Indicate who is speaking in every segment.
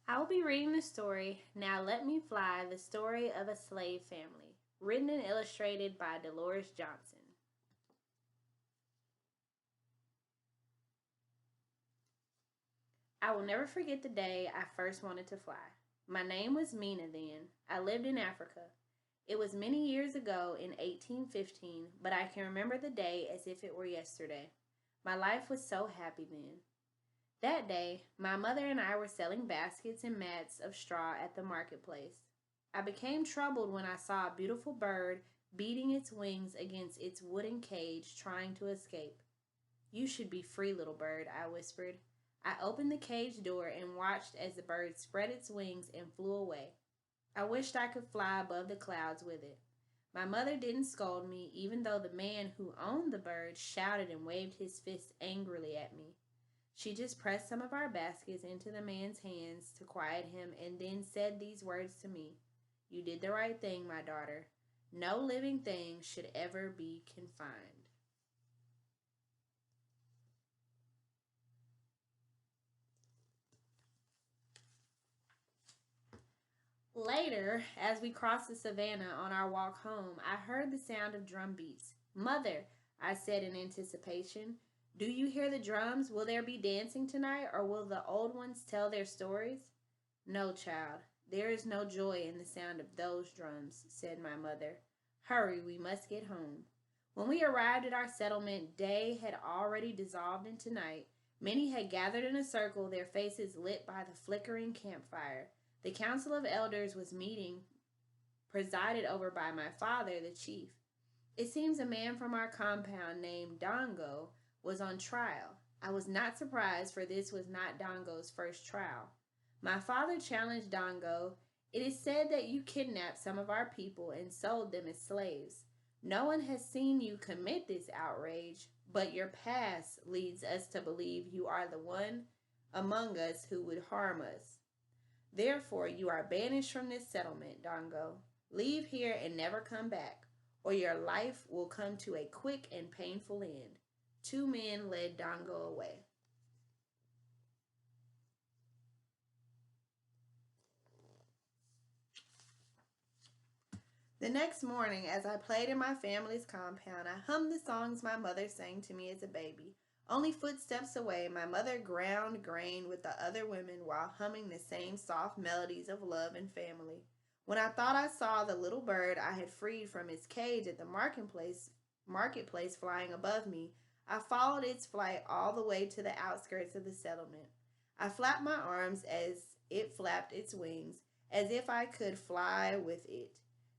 Speaker 1: I will be reading the story, Now Let Me Fly, the story of a slave family, written and illustrated by Dolores Johnson. I will never forget the day I first wanted to fly. My name was Mina then. I lived in Africa. It was many years ago in 1815, but I can remember the day as if it were yesterday. My life was so happy then. That day, my mother and I were selling baskets and mats of straw at the marketplace. I became troubled when I saw a beautiful bird beating its wings against its wooden cage, trying to escape. You should be free, little bird, I whispered. I opened the cage door and watched as the bird spread its wings and flew away. I wished I could fly above the clouds with it. My mother didn't scold me, even though the man who owned the bird shouted and waved his fist angrily at me. She just pressed some of our baskets into the man's hands to quiet him and then said these words to me. You did the right thing, my daughter. No living thing should ever be confined. Later, as we crossed the savannah on our walk home, I heard the sound of drum beats. Mother, I said in anticipation, do you hear the drums? Will there be dancing tonight, or will the old ones tell their stories? No, child, there is no joy in the sound of those drums, said my mother. Hurry, we must get home. When we arrived at our settlement, day had already dissolved into night. Many had gathered in a circle, their faces lit by the flickering campfire. The council of elders was meeting, presided over by my father, the chief. It seems a man from our compound named Dongo was on trial. I was not surprised, for this was not Dongo's first trial. My father challenged Dongo. It is said that you kidnapped some of our people and sold them as slaves. No one has seen you commit this outrage, but your past leads us to believe you are the one among us who would harm us. Therefore, you are banished from this settlement, Dongo. Leave here and never come back, or your life will come to a quick and painful end. Two men led Dongo away. The next morning, as I played in my family's compound, I hummed the songs my mother sang to me as a baby. Only footsteps away, my mother ground grain with the other women while humming the same soft melodies of love and family. When I thought I saw the little bird I had freed from its cage at the marketplace flying above me, I followed its flight all the way to the outskirts of the settlement. I flapped my arms as it flapped its wings, as if I could fly with it.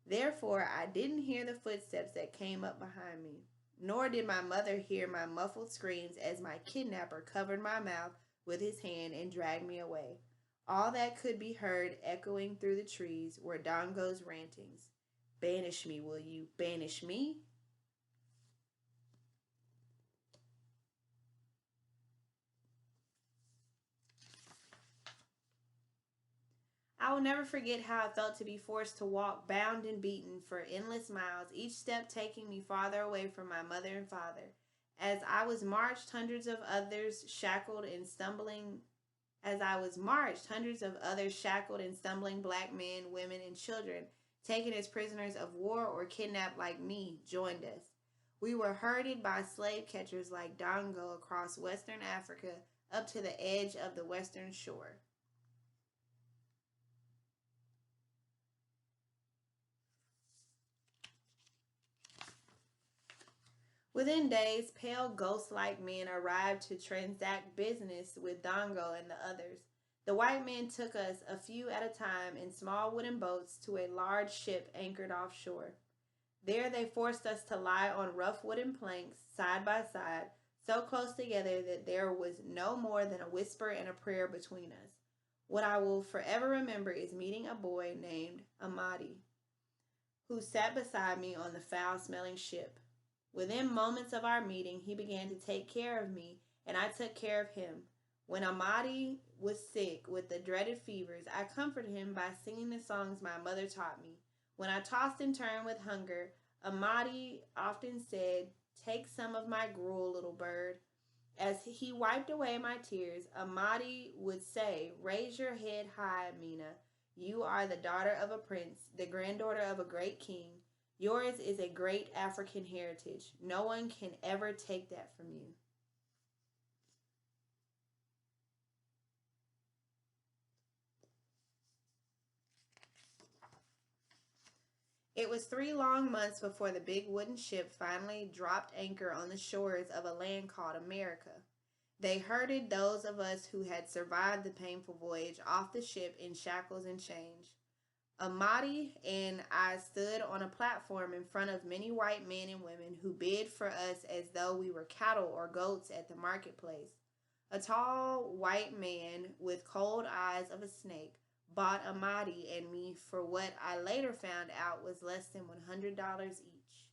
Speaker 1: Therefore, I didn't hear the footsteps that came up behind me, nor did my mother hear my muffled screams as my kidnapper covered my mouth with his hand and dragged me away. All that could be heard echoing through the trees were Dongo's rantings. Banish me, will you? Banish me? I will never forget how it felt to be forced to walk bound and beaten for endless miles, each step taking me farther away from my mother and father. As I was marched, hundreds of others shackled and stumbling As I was marched, hundreds of other shackled and stumbling black men, women, and children, taken as prisoners of war or kidnapped like me, joined us. We were herded by slave catchers like Dongo across western Africa up to the edge of the western shore. Within days, pale ghost like men arrived to transact business with Dongo and the others. The white men took us, a few at a time, in small wooden boats to a large ship anchored offshore. There they forced us to lie on rough wooden planks, side by side, so close together that there was no more than a whisper and a prayer between us. What I will forever remember is meeting a boy named Amadi, who sat beside me on the foul smelling ship. Within moments of our meeting, he began to take care of me, and I took care of him. When Amadi was sick with the dreaded fevers, I comforted him by singing the songs my mother taught me. When I tossed and turned with hunger, Amadi often said, Take some of my gruel, little bird. As he wiped away my tears, Amadi would say, "Raise your head high, Mina. You are the daughter of a prince, the granddaughter of a great king. Yours is a great African heritage. No one can ever take that from you." It was 3 long months before the big wooden ship finally dropped anchor on the shores of a land called America. They herded those of us who had survived the painful voyage off the ship in shackles and chains. Amadi and I stood on a platform in front of many white men and women who bid for us as though we were cattle or goats at the marketplace. A tall white man with cold eyes of a snake bought Amadi and me for what I later found out was less than $100 each.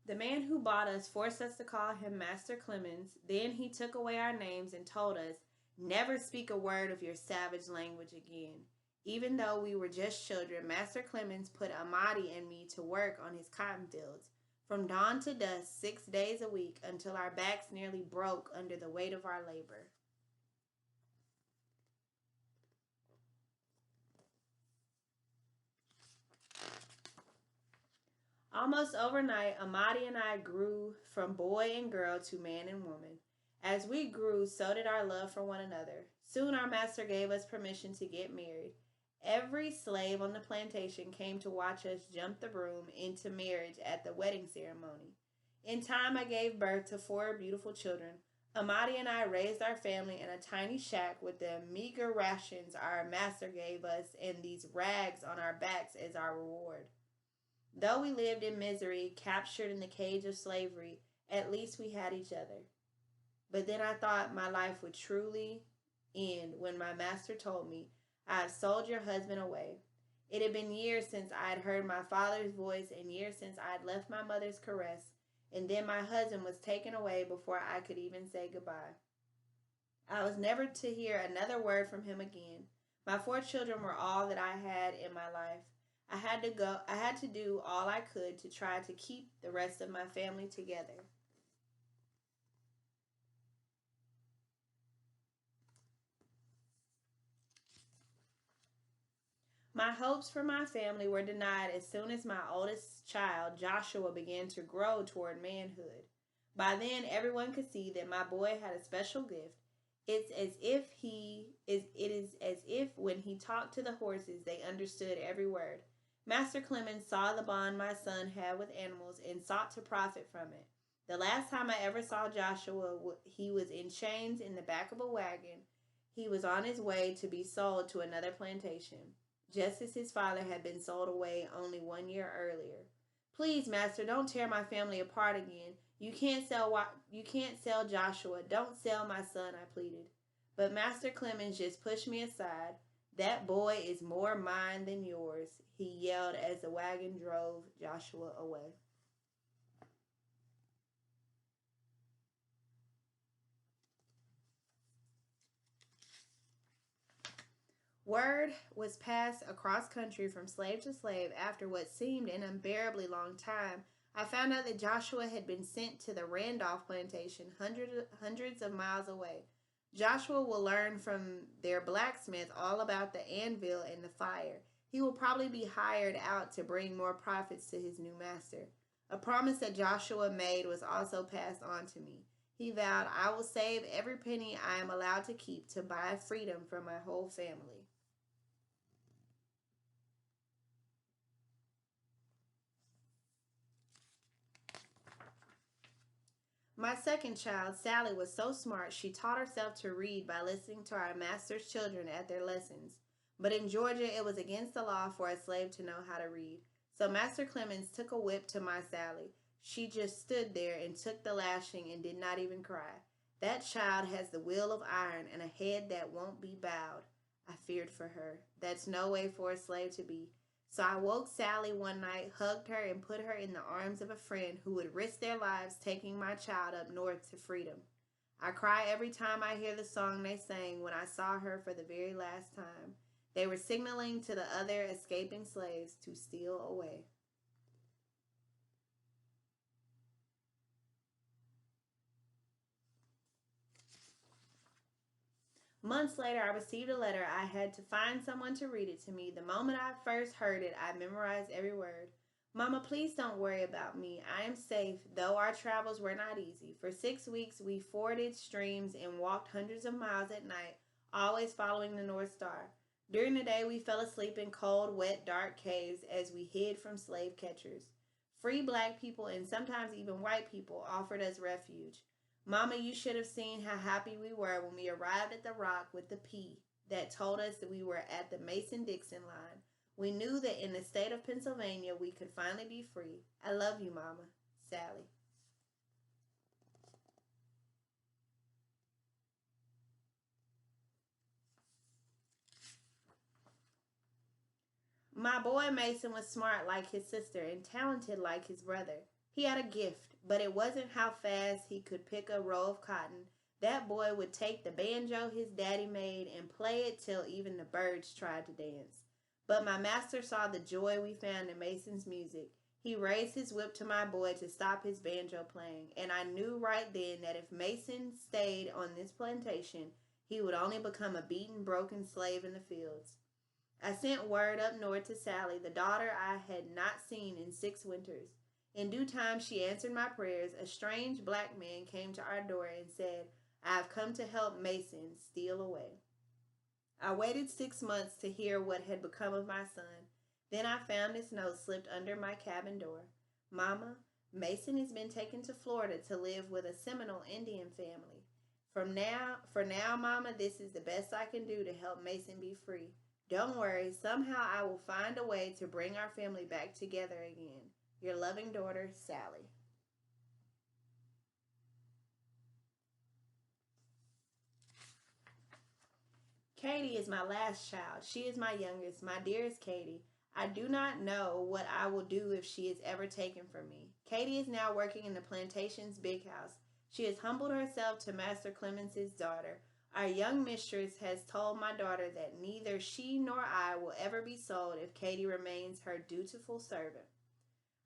Speaker 1: The man who bought us forced us to call him Master Clemens. Then he took away our names and told us, "Never speak a word of your savage language again." Even though we were just children, Master Clemens put Amadi and me to work on his cotton fields from dawn to dusk, 6 days a week, until our backs nearly broke under the weight of our labor. Almost overnight, Amadi and I grew from boy and girl to man and woman. As we grew, so did our love for one another. Soon our master gave us permission to get married. Every slave on the plantation came to watch us jump the broom into marriage at the wedding ceremony. In time, I gave birth to 4 beautiful children. Amadi and I raised our family in a tiny shack with the meager rations our master gave us and these rags on our backs as our reward. Though we lived in misery, captured in the cage of slavery, at least we had each other. But then I thought my life would truly end when my master told me, "I have sold your husband away." It had been years since I had heard my father's voice and years since I had left my mother's caress, and then my husband was taken away before I could even say goodbye. I was never to hear another word from him again. My 4 children were all that I had in my life. I had to do all I could to try to keep the rest of my family together. My hopes for my family were denied as soon as my oldest child, Joshua, began to grow toward manhood. By then, everyone could see that my boy had a special gift. It is as if when he talked to the horses, they understood every word. Master Clemens saw the bond my son had with animals and sought to profit from it. The last time I ever saw Joshua, he was in chains in the back of a wagon. He was on his way to be sold to another plantation, just as his father had been sold away only 1 year earlier. "Please, master, don't tear my family apart again. You can't sell Joshua. Don't sell my son," I pleaded. But Master Clemens just pushed me aside. "That boy is more mine than yours," he yelled as the wagon drove Joshua away. Word was passed across country from slave to slave after what seemed an unbearably long time. I found out that Joshua had been sent to the Randolph plantation, hundreds of miles away. Joshua will learn from their blacksmith all about the anvil and the fire. He will probably be hired out to bring more profits to his new master. A promise that Joshua made was also passed on to me. He vowed, "I will save every penny I am allowed to keep to buy freedom for my whole family." My second child, Sally, was so smart she taught herself to read by listening to our master's children at their lessons. But in Georgia, it was against the law for a slave to know how to read. So Master Clemens took a whip to my Sally. She just stood there and took the lashing and did not even cry. That child has the will of iron and a head that won't be bowed. I feared for her. That's no way for a slave to be. So I woke Sally one night, hugged her, and put her in the arms of a friend who would risk their lives taking my child up north to freedom. I cry every time I hear the song they sang when I saw her for the very last time. They were signaling to the other escaping slaves to steal away. Months later, I received a letter. I had to find someone to read it to me. The moment I first heard it, I memorized every word. Mama, please don't worry about me. I am safe, though our travels were not easy. For 6 weeks, we forded streams and walked hundreds of miles at night, always following the North Star. During the day, we fell asleep in cold, wet, dark caves as we hid from slave catchers. Free black people and sometimes even white people offered us refuge. Mama, you should have seen how happy we were when we arrived at the rock with the P that told us that we were at the Mason Dixon line. We knew that in the state of Pennsylvania we could finally be free. I love you, Mama. Sally. My boy Mason was smart like his sister and talented like his brother. He had a gift, but it wasn't how fast he could pick a row of cotton. That boy would take the banjo his daddy made and play it till even the birds tried to dance. But my master saw the joy we found in Mason's music. He raised his whip to my boy to stop his banjo playing, and I knew right then that if Mason stayed on this plantation, he would only become a beaten, broken slave in the fields. I sent word up north to Sally, the daughter I had not seen in 6 winters. In due time, she answered my prayers. A strange black man came to our door and said, I have come to help Mason steal away. I waited 6 months to hear what had become of my son. Then I found this note slipped under my cabin door. Mama, Mason has been taken to Florida to live with a Seminole Indian family. For now, Mama, this is the best I can do to help Mason be free. Don't worry, somehow I will find a way to bring our family back together again. Your loving daughter, Sally. Katie is my last child. She is my youngest, my dearest Katie. I do not know what I will do if she is ever taken from me. Katie is now working in the plantation's big house. She has humbled herself to Master Clemens's daughter. Our young mistress has told my daughter that neither she nor I will ever be sold if Katie remains her dutiful servant.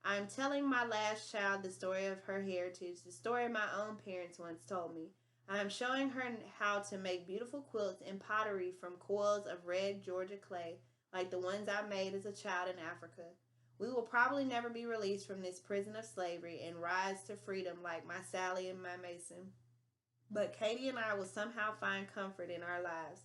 Speaker 1: I am telling my last child the story of her heritage, the story my own parents once told me. I am showing her how to make beautiful quilts and pottery from coils of red Georgia clay, like the ones I made as a child in Africa. We will probably never be released from this prison of slavery and rise to freedom like my Sally and my Mason. But Katie and I will somehow find comfort in our lives.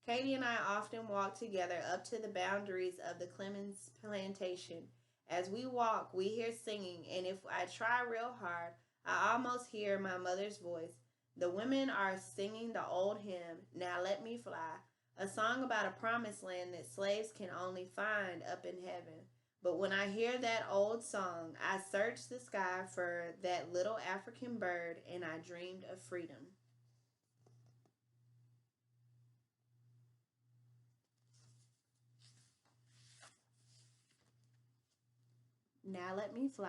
Speaker 1: Katie and I often walk together up to the boundaries of the Clemens plantation. As we walk, we hear singing, and if I try real hard, I almost hear my mother's voice. The women are singing the old hymn, Now Let Me Fly, a song about a promised land that slaves can only find up in heaven. But when I hear that old song, I search the sky for that little African bird, and I dreamed of freedom. Now Let Me Fly,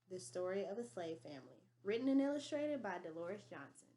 Speaker 1: the story of a slave family. Written and illustrated by Dolores Johnson.